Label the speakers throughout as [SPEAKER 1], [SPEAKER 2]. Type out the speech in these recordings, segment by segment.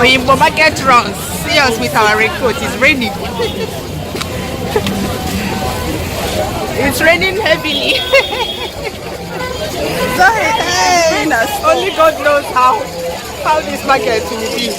[SPEAKER 1] Oyingbo market runs. See us with our raincoat. It's raining. It's raining heavily. So hey, only God knows how this market will be.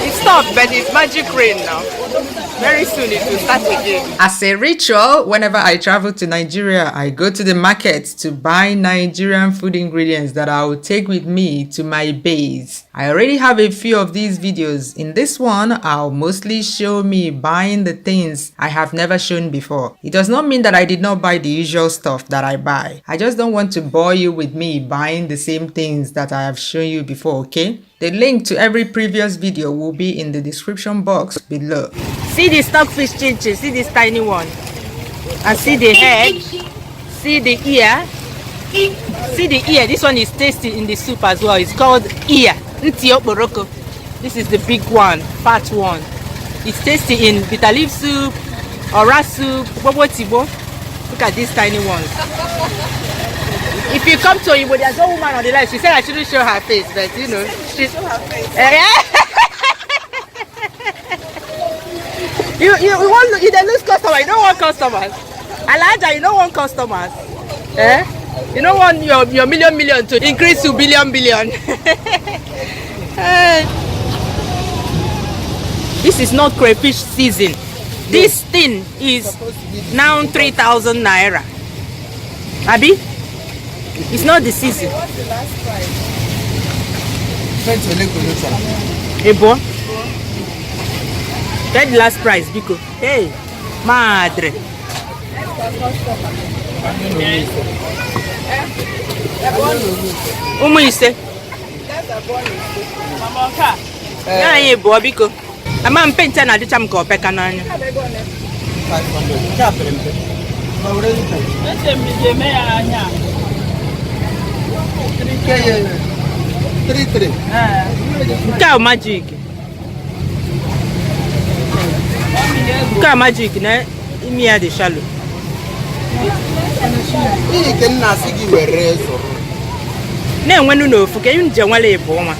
[SPEAKER 1] It's tough, but it's magic rain now. Very soon it will start again. As a ritual, whenever I travel to Nigeria, I go to the market to buy Nigerian food ingredients that I will take with me to my base. I already have a few of these videos. In this one, I'll mostly show me buying the things I have never shown before. It does not mean that I did not buy the usual stuff that I buy. I just don't want to bore you with me buying the same things that I have shown you before, okay? The link to every previous video will be in the description box below. See the stockfish chinchi, see this tiny one. And see the head, see the ear. See the ear, this one is tasty in the soup as well. It's called ear. This is the big one, fat one. It's tasty in bitter leaf soup, ora soup, bobo tibo. Look at these tiny ones. If you come to Oyingbo, there's no woman on the line. She said I shouldn't show her face, but you know, she show her face. You don't lose customers. You don't want customers. Alaja, you don't want customers. You don't want your million to increase to billion. This is not crayfish season. This thing is now 3,000 naira. Abi? It's not the season.
[SPEAKER 2] What's the last price?
[SPEAKER 1] Hey, boy. Get the last price, Biko. Hey, madre. Umu ise. Yeah, yeah, boy, Biko. I'm a painter na dicham ko peka nanya.
[SPEAKER 2] 3.
[SPEAKER 1] Cow magic. Cow magic, ne? Imi ya de shallow.
[SPEAKER 2] Hii can nasi give rezo.
[SPEAKER 1] Ne nwenu no fuke yun je nwale ebo ma.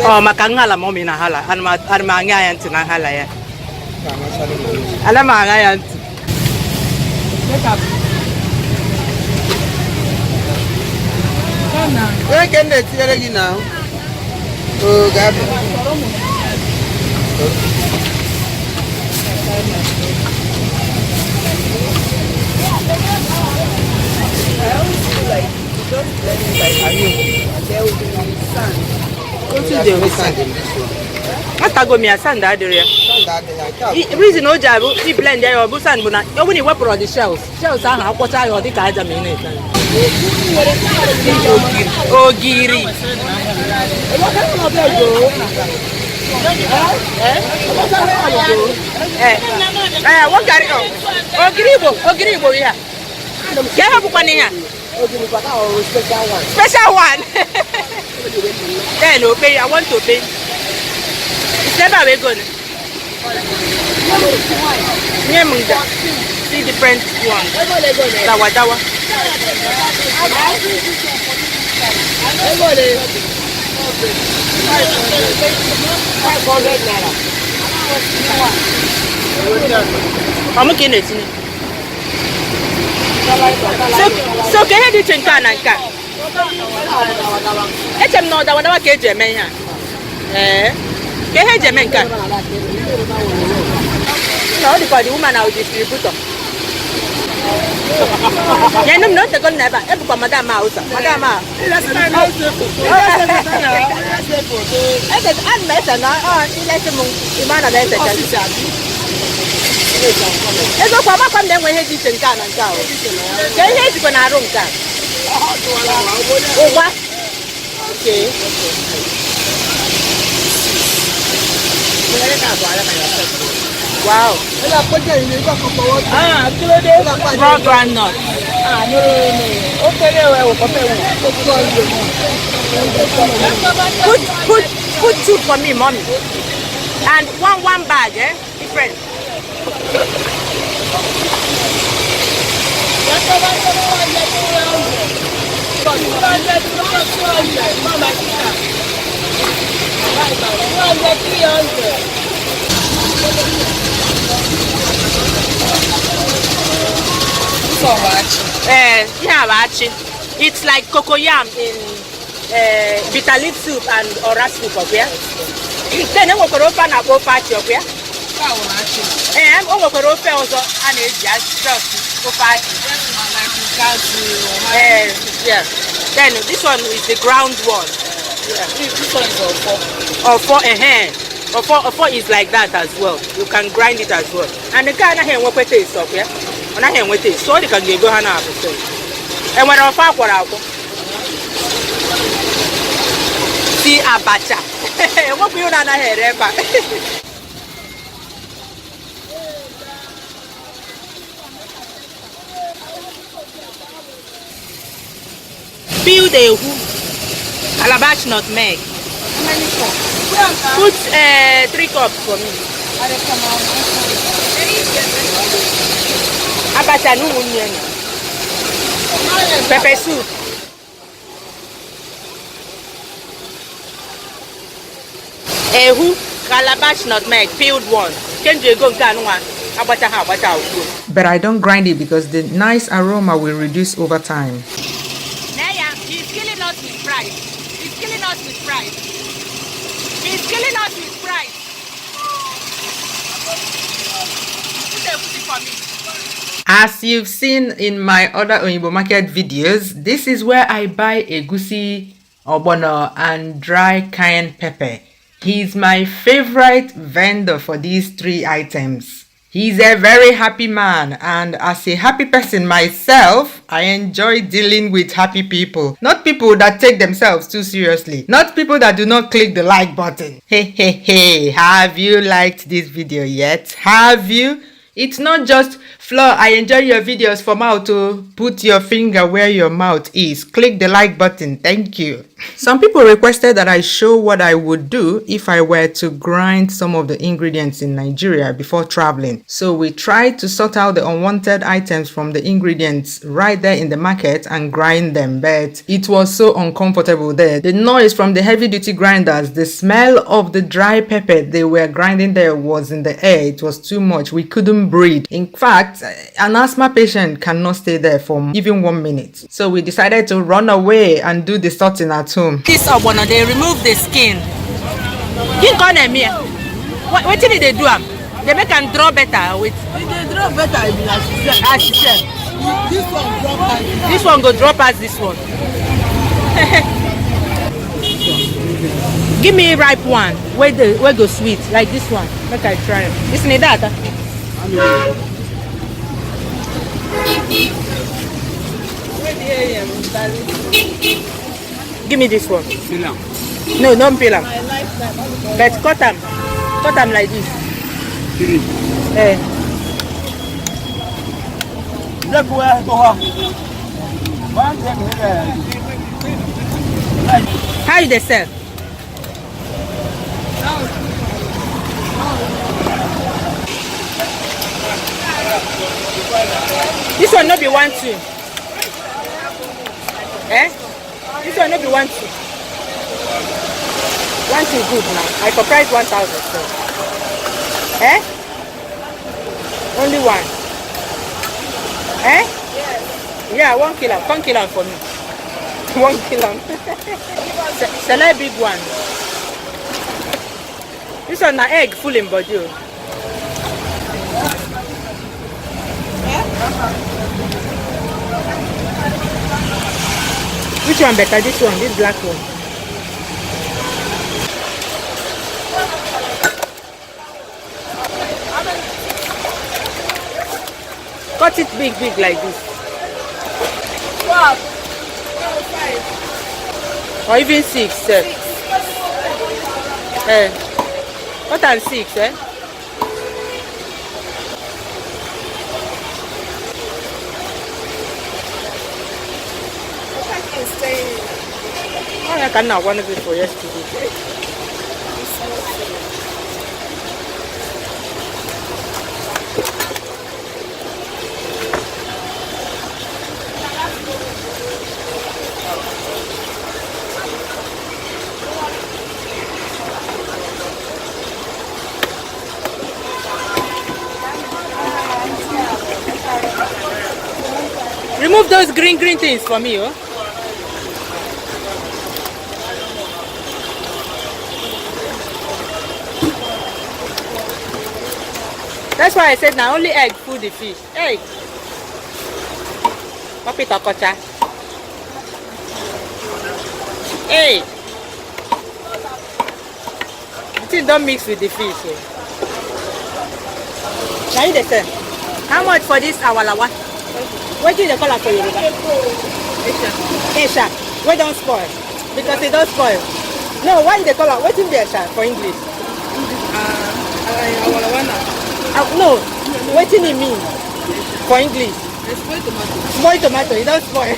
[SPEAKER 1] Oh, makangala mo mina hala. Anma ngaya nti na hala ya. Ala ma ngaya nti.
[SPEAKER 2] Where can they tell you now? Oh, God.
[SPEAKER 1] Reason no job, he blend there or busan buna. You only work for the shells. Shells are how what I or the guys are meaning. Ogiri. What carry on? Ogiribo, yeah. Get up one here. Special one. Then obey, I want to pay. It's never very good. See different ones. Dawa. I'm okay. So can you do chinka and car? Let them know that whatever cage you may have. Can you Jamaica? No, because the woman now distributor. Yeah, no, not the gun never. Every Madame Mouse. Madame Mouse. I said, I'm better now. Oh, let's move. The man of the it's a papa come then when he did in Ghana and cow. Can you hit when I don't come? Oh, what? Okay. Wow. Raw groundnut. Put two for me, mommy. And one bag, different.
[SPEAKER 3] It's like cocoyam in bitter leaf soup and ora soup, okay? Then I'm going to na go party, okay? I'm going to open also and it's just go party. Yeah. Then this one is the ground one. Yeah. This one is or four is like that as well. You can grind it as well. And the guy na here work with taste up, yeah. On na here with taste, so they can go hana after. And when I find what I see abacha. What you na here, Eba? Peel the calabash nutmeg. Put 3 cups for me. Abacha no onion. Pepper soup. Ehu, calabash nutmeg, peeled one. Can you go down one? Abacha.
[SPEAKER 1] But I don't grind it because the nice aroma will reduce over time.
[SPEAKER 3] He's killing us with pride. He's killing us with pride. He's killing us with pride.
[SPEAKER 1] As you've seen in my other Oyingbo market videos, this is where I buy egusi, ogbono, and dry cayenne pepper. He's my favorite vendor for these 3 items. He's a very happy man, and as a happy person myself, I enjoy dealing with happy people. Not people that take themselves too seriously. Not people that do not click the like button. Hey, have you liked this video yet? Have you? It's not just, Flo, I enjoy your videos for mouth to put your finger where your mouth is. Click the like button. Thank you. Some people requested that I show what I would do if I were to grind some of the ingredients in Nigeria before traveling. So we tried to sort out the unwanted items from the ingredients right there in the market and grind them, but it was so uncomfortable there. The noise from the heavy duty grinders, the smell of the dry pepper they were grinding there was in the air. It was too much. We couldn't breathe. In fact, an asthma patient cannot stay there for even 1 minute. So we decided to run away and do the sorting at home.
[SPEAKER 3] This ogbono, they remove the skin. You can come here. What did they do? They make them draw better with.
[SPEAKER 2] They draw better as she said.
[SPEAKER 3] This one go drop as this one. Give me ripe one. Where go sweet like this one. Make I try it. This need that. Give me this one. No, don't peel them. I like that. But cut them like this. How you they sell? This one not be 1 2. This one not be 1 2. 1 2 good now. I for price 1,000. So. Only one. Yes. Yeah, 1 kilo. 1 kilo for me. 1 kilo. Select big one. This one na egg full in body. Which one better? This one, this black one. Cut it big like this.
[SPEAKER 4] Wow. 5.
[SPEAKER 3] Or even 6. What are 6, I can now one of it for yesterday. Remove those green things for me, oh. That's why I said now only egg food the fish. Egg. Papi takocha. Hey. The thing don't mix with the fish. Oh. Now you say, how much for this awalawa? What do you call it for Yoruba? Esha. Why don't spoil? Because it don't spoil. No, why they call it? What is the Esha for English? No, what do you mean for English?
[SPEAKER 2] Spoiled tomato.
[SPEAKER 3] Spoil tomato, it don't spoil.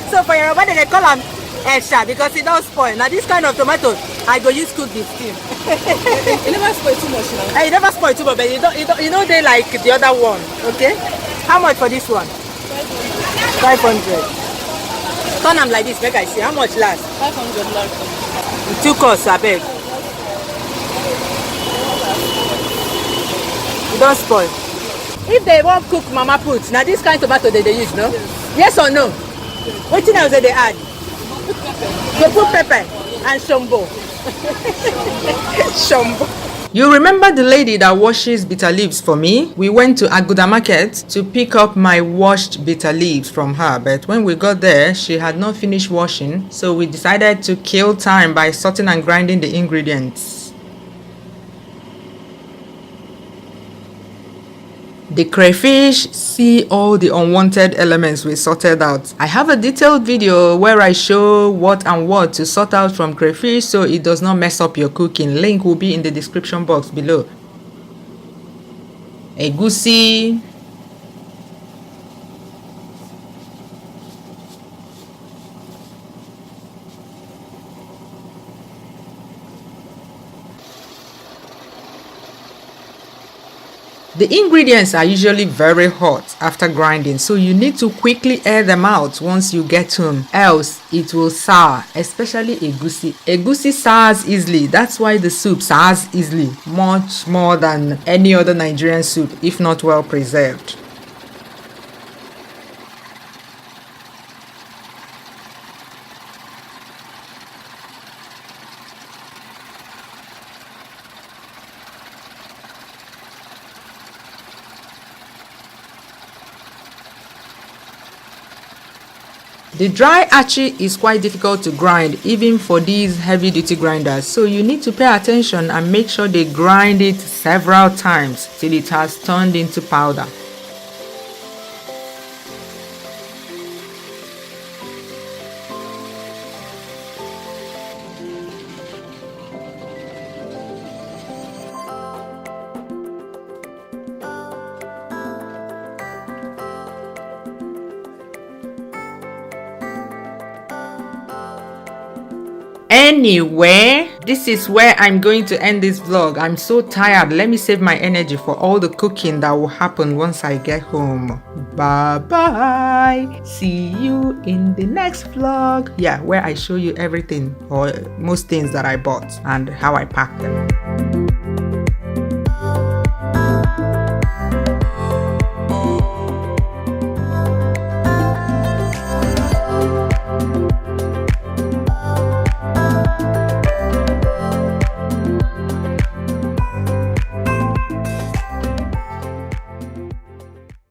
[SPEAKER 3] So for Yoruba they call them Esha because it don't spoil. Now this kind of tomato, I go use cook this steam.
[SPEAKER 2] It never spoiled too much now.
[SPEAKER 3] It never spoil too much, but you know they like the other one. Okay? How much for this one? 500. Turn them like this, make I see. How much last?
[SPEAKER 2] 500 last.
[SPEAKER 3] 2 costs, I beg. It don't spoil. If they want cook mama put, now this kind of tomato they use, no? Yes or no? What else they add? They put pepper and shombo. Shombo.
[SPEAKER 1] You remember the lady that washes bitter leaves for me? We went to Aguda Market to pick up my washed bitter leaves from her, but when we got there, she had not finished washing, so we decided to kill time by sorting and grinding the ingredients. The crayfish see all the unwanted elements we sorted out. I have a detailed video where I show what and what to sort out from crayfish so it does not mess up your cooking. Link will be in the description box below. Egusi, the ingredients are usually very hot after grinding, so you need to quickly air them out once you get home, else it will sour, especially egusi. Egusi sours easily, that's why the soup sours easily, much more than any other Nigerian soup if not well preserved. The dry achi is quite difficult to grind even for these heavy duty grinders, so you need to pay attention and make sure they grind it several times till it has turned into powder. Anyway, this is where I'm going to end this vlog. I'm so tired. Let me save my energy for all the cooking that will happen once I get home. Bye bye. See you in the next vlog. Yeah, where I show you everything or most things that I bought and how I packed them.